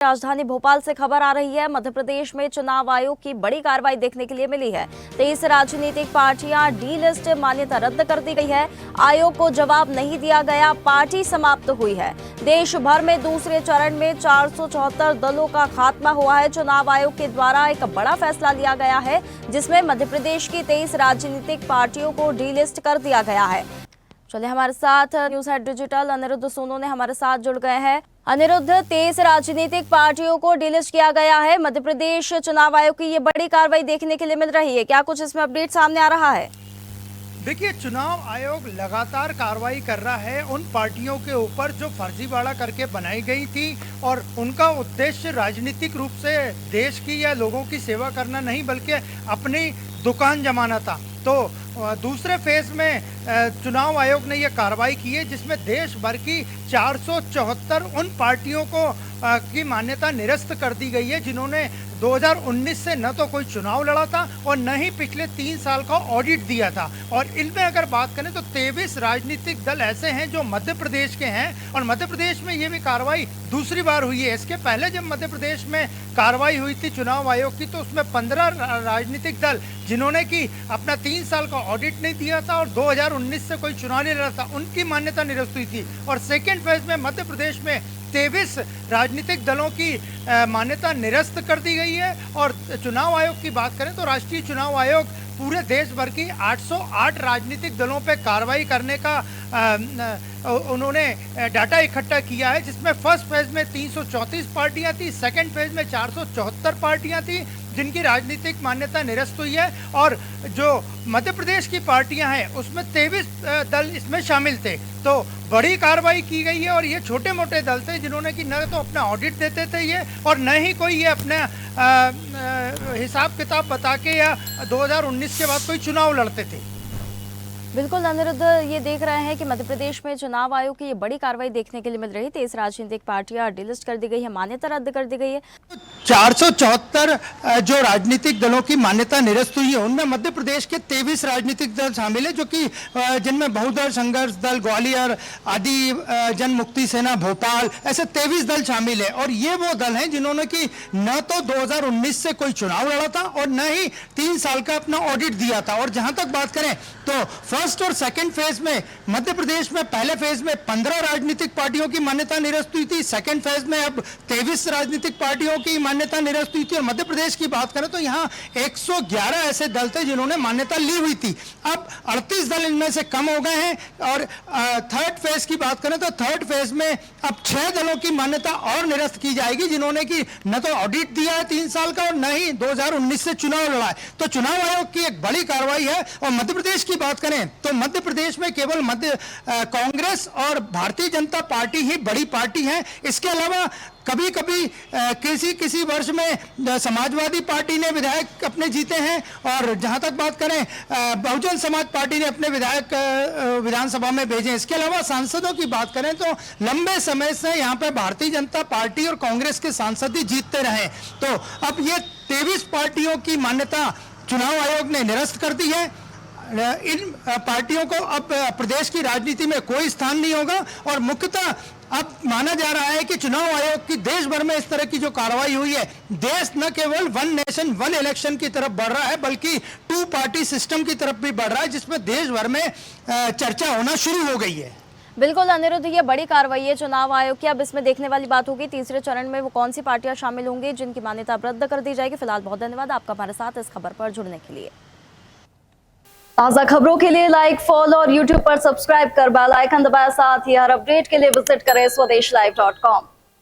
राजधानी भोपाल से खबर आ रही है। मध्य प्रदेश में चुनाव आयोग की बड़ी कार्रवाई देखने के लिए मिली है। 23 राजनीतिक पार्टियां डी लिस्ट मान्यता रद्द कर दी गई है। आयोग को जवाब नहीं दिया गया, पार्टी समाप्त हुई है। देश भर में दूसरे चरण में 474 दलों का खात्मा हुआ है। चुनाव आयोग के द्वारा एक बड़ा फैसला लिया गया है, जिसमें मध्य प्रदेश की 23 राजनीतिक पार्टियों को डी लिस्ट कर दिया गया है। चलिए, हमारे साथ news head digital Aniruddh Sonu ने हमारे साथ जुड़ गए हैं। अनिरुद्ध, 23 राजनीतिक पार्टियों को डिलिस्ट किया गया है। मध्य प्रदेश चुनाव आयोग की ये बड़ी कार्रवाई देखने के लिए मिल रही है, क्या कुछ इसमें अपडेट सामने आ रहा है? देखिए, चुनाव आयोग लगातार कार्रवाई कर रहा है उन पार्टियों के ऊपर जो फर्जीवाड़ा करके बनाई गई थी और उनका उद्देश्य राजनीतिक रूप से देश की या लोगों की सेवा करना नहीं बल्कि अपनी दुकान जमाना था। तो दूसरे फेज में चुनाव आयोग ने यह कार्रवाई की है, जिसमें देश भर की 474 उन पार्टियों को की मान्यता निरस्त कर दी गई है, जिन्होंने 2019 से न तो कोई चुनाव लड़ा था और न ही पिछले 3 साल का ऑडिट दिया था। और इनमें अगर बात करें तो 23 राजनीतिक दल ऐसे हैं जो मध्य प्रदेश के हैं और मध्य प्रदेश में ये भी कार्रवाई दूसरी बार हुई है। इसके पहले जब मध्य प्रदेश में कार्रवाई हुई थी चुनाव आयोग की, तो उसमें 15 राजनीतिक दल जिन्होंने कि अपना 3 साल का ऑडिट नहीं दिया था और 2019 से कोई चुनाव नहीं लड़ा था, उनकी मान्यता निरस्त हुई थी। और सेकेंड फेज में मध्य प्रदेश में 23 राजनीतिक दलों की मान्यता निरस्त कर दी गई है। और चुनाव आयोग की बात करें तो राष्ट्रीय चुनाव आयोग पूरे देश भर की 808 राजनीतिक दलों पर कार्रवाई करने का उन्होंने डाटा इकट्ठा किया है, जिसमें फर्स्ट फेज में 334 पार्टियां थी, सेकंड फेज में 474 पार्टियां थी जिनकी राजनीतिक मान्यता निरस्त हुई है। और जो मध्य प्रदेश की पार्टियां हैं उसमें 23 दल इसमें शामिल थे। तो बड़ी कार्रवाई की गई है और ये छोटे मोटे दल थे जिन्होंने कि न तो अपना ऑडिट देते थे ये और न ही कोई ये अपना हिसाब किताब बता के या 2019 के बाद कोई चुनाव लड़ते थे। बिल्कुल अनिरुद्ध, ये देख रहे हैं कि मध्य प्रदेश में चुनाव आयोग की ये बड़ी कार्रवाई देखने के लिए मिल रही है। 23 राजनीतिक पार्टियां डिलिस्ट कर दी गई है, मान्यता रद्द कर दी गई है। 474 जो राजनीतिक दलों की मान्यता निरस्त हुई है उनमें मध्य प्रदेश के 23 राजनीतिक दल शामिल है, जो कि जिनमें बहुदल संघर्ष दल ग्वालियर, आदि जन मुक्ति सेना भोपाल, ऐसे 23 दल शामिल है। और ये वो दल हैं जिन्होंने कि न तो 2019 से कोई चुनाव लड़ा था और न ही 3 साल का अपना ऑडिट दिया था। और जहां तक बात करें तो फर्स्ट और सेकंड फेज में मध्य प्रदेश में पहले फेज में 15 राजनीतिक पार्टियों की मान्यता निरस्त हुई थी, सेकंड फेज में अब 23 राजनीतिक पार्टियों की मान्यता निरस्त हुई थी। और मध्य प्रदेश की बात करें तो यहाँ 111 ऐसे दल थे जिन्होंने मान्यता ली हुई थी। अब 38 दल इनमें से कम हो गए हैं। और थर्ड फेज की बात करें तो थर्ड फेज में अब 6 दलों की मान्यता और निरस्त की जाएगी, जिन्होंने कि न तो ऑडिट दिया है 3 साल का और न ही 2019 से चुनाव लड़ा है। तो चुनाव आयोग की एक बड़ी कार्रवाई है। और मध्य प्रदेश की बात करें तो मध्य प्रदेश में केवल कांग्रेस और भारतीय जनता पार्टी ही बड़ी पार्टी है। इसके अलावा कभी कभी किसी वर्ष में समाजवादी पार्टी ने विधायक अपने जीते हैं। और जहां तक बात करें बहुजन समाज पार्टी ने अपने विधायक विधानसभा में भेजे। इसके अलावा सांसदों की बात करें तो लंबे समय से यहां पे भारतीय जनता पार्टी और कांग्रेस के सांसद ही जीतते रहे। तो अब ये 23 पार्टियों की मान्यता चुनाव आयोग ने निरस्त कर दी है। इन पार्टियों को अब प्रदेश की राजनीति में कोई स्थान नहीं होगा। और मुख्यतः अब माना जा रहा है कि चुनाव आयोग की देश भर में इस तरह की जो कार्रवाई हुई है, देश न केवल वन नेशन वन इलेक्शन की तरफ बढ़ रहा है बल्कि 2 पार्टी सिस्टम की तरफ भी बढ़ रहा है, जिसमें देश भर में चर्चा होना शुरू हो गई है। बिल्कुल अनिरुद्ध, ये बड़ी कार्रवाई है चुनाव आयोग की। अब इसमें देखने वाली बात होगी तीसरे चरण में वो कौन सी पार्टियां शामिल होंगी जिनकी मान्यता रद्द कर दी जाएगी। फिलहाल बहुत धन्यवाद आपका हमारे साथ इस खबर पर जुड़ने के लिए। ताज़ा खबरों के लिए लाइक, फॉलो और YouTube पर सब्सक्राइब कर बेल आइकन दबाएं। साथ ही हर अपडेट के लिए विजिट करें swdeshlive.com।